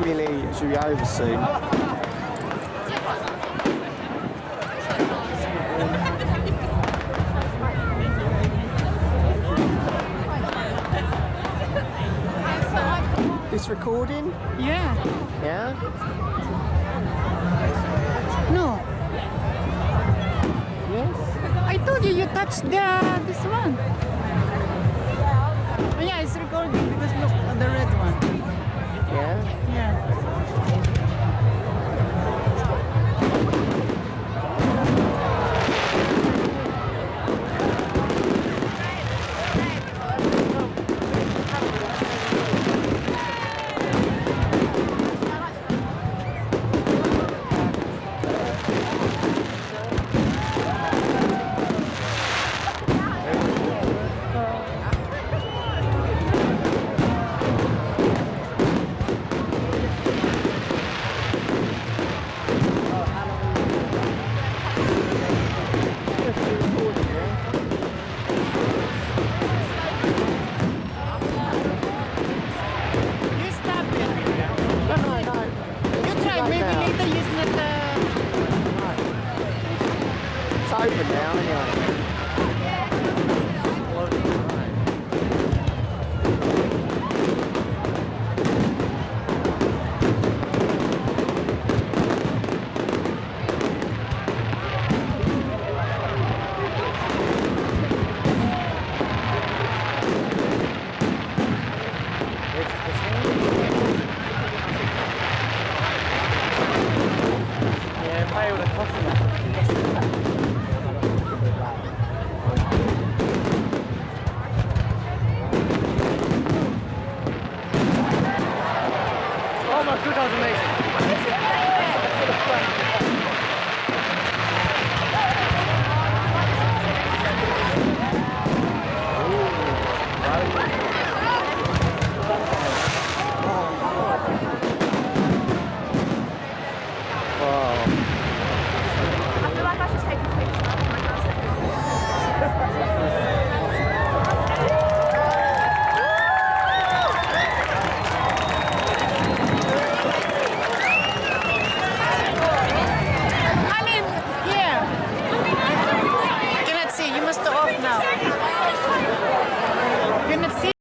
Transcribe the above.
Billy should be over soon. This recording? Yeah. Yeah? No. Yes? I told you touched this one. Oh, yeah, it's recording because look at the red one. Yeah? Yeah. You stop it. No, no, no. You try. Right Maybe now. later use not It's open now anyway. Yeah, pay all the cost of Oh my god, that was amazing.